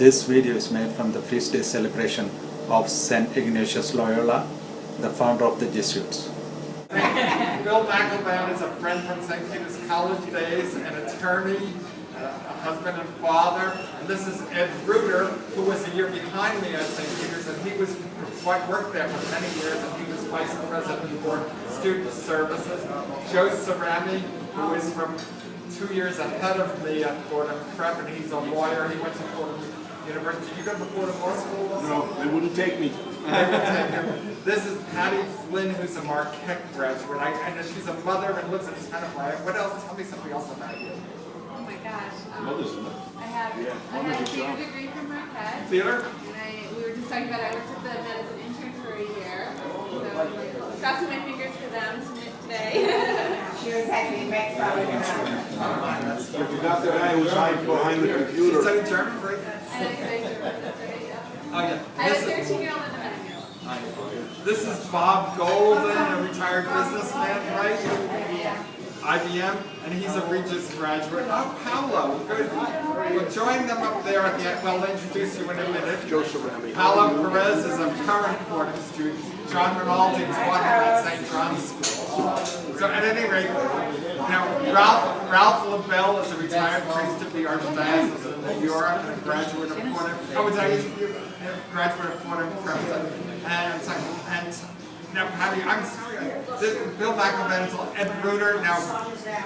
This video is made from the feast day celebration of St. Ignatius Loyola, the founder of the Jesuits. Bill McElbound is a friend from St. Peter's College days, an attorney, a husband and father. And this is Ed Ruder, who was a year behind me at St. Peter's, and he worked there for many years, and he was vice president for student services. Joe Cerami, who is from 2 years ahead of me at Fordham Prep, and he's a lawyer. He went to Fordham University. Did you go to Fordham Law School also? No, they wouldn't take me. This is Patty Flynn, who's a Marquette graduate. I know she's a mother and lives in Tenerife. What else? Tell me something else about you. Oh my gosh. Mother's I have a theater degree from Marquette. Theater? And we were just talking about I worked at the Met as an intern for a year. So crossing my fingers for them today. She was actually back from You forgot that I was hiding behind the You computer. studied German, right? And I studied German, that's right, yeah. Oh, yeah. I have a 13-year-old and a 9-year-old. This is Bob Golden, a retired businessman, right? IBM, and he's a Regis graduate. Oh, Paolo, good. We'll join them up there at the end. Well, I'll introduce you in a minute. Joe Cerami. Paolo Perez is a current Fordham student. John Rinaldi taught him at St. John's School. So at any rate, now Ralph LaBelle is a retired priest of the Archdiocese of New York and a graduate of Fordham. Oh, was I graduate of Fordham Prep? And now, Patty, I'm sorry. Bill McElbound is Ed Ruder. Now,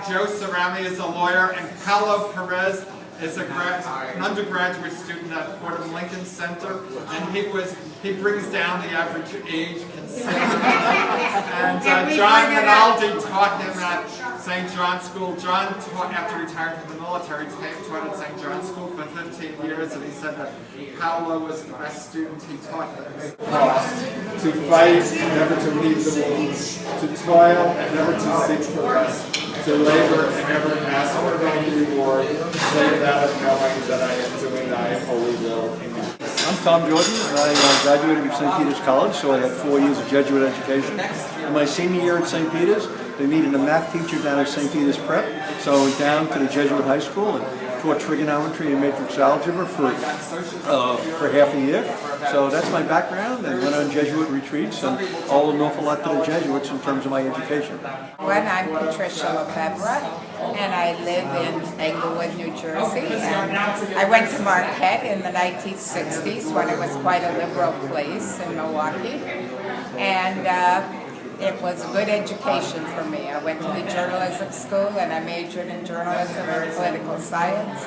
Joe Cerami is a lawyer, and Paolo Perez is an undergraduate student at Fordham Lincoln Center, and he brings down the average age considerably. And John Rinaldi taught him at St. John's School. John taught, after retiring from the military, taught at St. John's School for 15 years, and he said that Paolo was the best student he taught him. To fight, never to leave the wounds, to toil, and never to seek for rest, to labor, and never ask for any reward, save that of knowing that I am doing thy holy will. Amen. I'm Tom Jordan, and I graduated from St. Peter's College, so I had 4 years of Jesuit education. In my senior year at St. Peter's, they needed a math teacher down at St. Peter's Prep, so I went down to the Jesuit high school and taught trigonometry and matrix algebra for half a year. So that's my background, and went on Jesuit retreats and owe an awful lot to the Jesuits in terms of my education. I'm Patricia Lefebvre, and I live in Englewood, New Jersey. And I went to Marquette in the 1960s when it was quite a liberal place in Milwaukee. And it was a good education for me. I went to the journalism school and I majored in journalism and political science.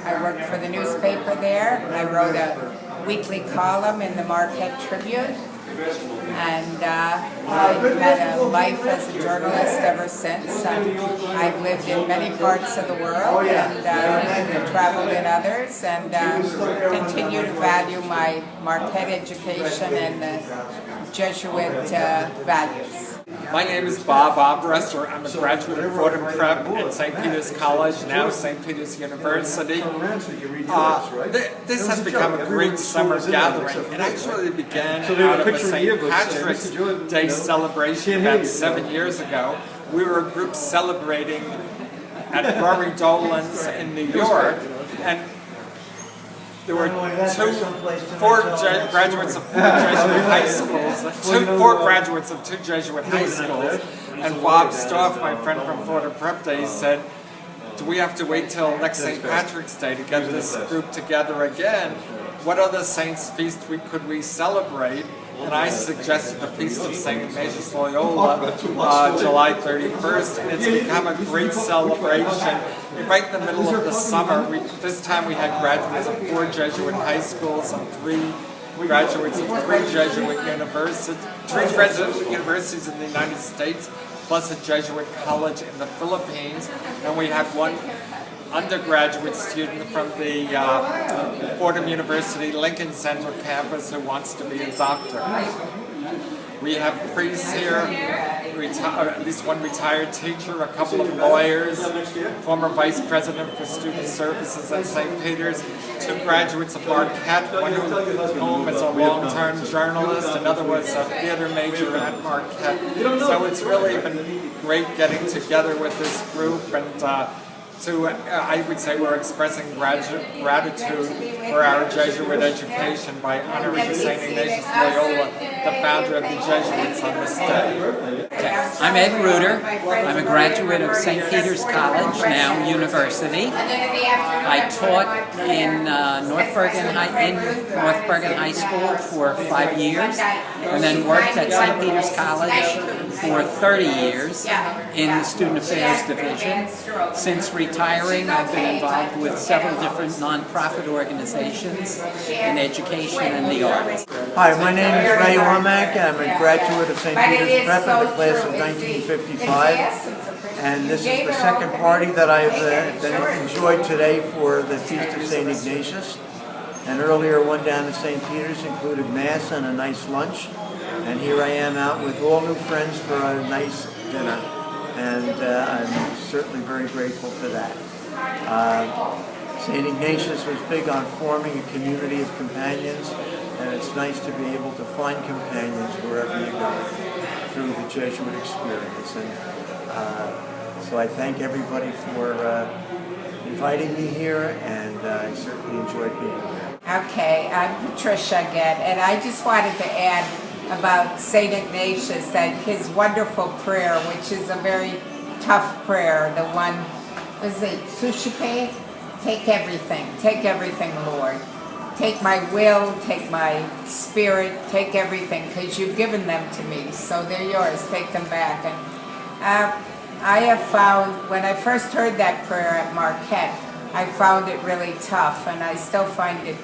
I worked for the newspaper there. I wrote a weekly column in the Marquette Tribune. And I've had a life as a journalist ever since. I've lived in many parts of the world and traveled in others, and continue to value my Marquette education and the Jesuit values. My name is Bob Obrester. I'm a graduate of Fordham Prep and St. Peter's College, now St. Peter's University. This has become a great summer gathering. It actually began out of a St. Patrick's Day celebration about 7 years ago. We were a group celebrating at Rory Dolan's in New York, and there were four graduates of 4 Jesuit high schools, 4 graduates of 2 Jesuit high schools, and Bob Stoff, my friend from Fordham Prep Days, said, do we have to wait till next St. Patrick's Day to get this group together again? What other saints' feast could we celebrate? And I suggested the Feast of St. Ignatius Loyola, July 31st, and it's become a great celebration. Right in the middle of the summer, this time we had graduates of 4 Jesuit high schools and 3 graduates of 3 Jesuit universities, 3 Jesuit universities in the United States, plus a Jesuit college in the Philippines, and we had 1 undergraduate student from the Fordham University Lincoln Center campus who wants to be a doctor. We have priests here, at least 1 retired teacher, a couple of lawyers, former vice president for student services at St. Peter's, 2 graduates of Marquette, one whom is a long-term journalist, another was a theater major at Marquette. So it's really been great getting together with this group and So I would say we're expressing gratitude for our Jesuit education by honoring St. Ignatius Loyola, the founder of the Jesuits, on this day. I'm Ed Reuter. I'm a graduate of St. Peter's College, now University. I taught in North Bergen High School for 5 years, and then worked at St. Peter's College for 30 years in the Student Affairs Division. Since retiring, I've been involved with several different nonprofit organizations in education and the arts. Hi, my name is Ray Ormack. I'm a graduate of St. Peter's Prep in the class of 1955. And this is the second party that I've enjoyed today for the Feast of St. Ignatius. And earlier one down at St. Peter's included Mass and a nice lunch. And here I am out with all new friends for a nice dinner. And I'm certainly very grateful for that. St. Ignatius was big on forming a community of companions, and it's nice to be able to find companions wherever you go through the Jesuit experience. And so I thank everybody for inviting me here, and I certainly enjoyed being here. Okay, I'm Patricia again, and I just wanted to add about St. Ignatius, that his wonderful prayer, which is a very tough prayer, the one, was it Suscipe? Take everything, Lord. Take my will, take my spirit, take everything, because you've given them to me, so they're yours, take them back. And I have found, when I first heard that prayer at Marquette, I found it really tough, and I still find it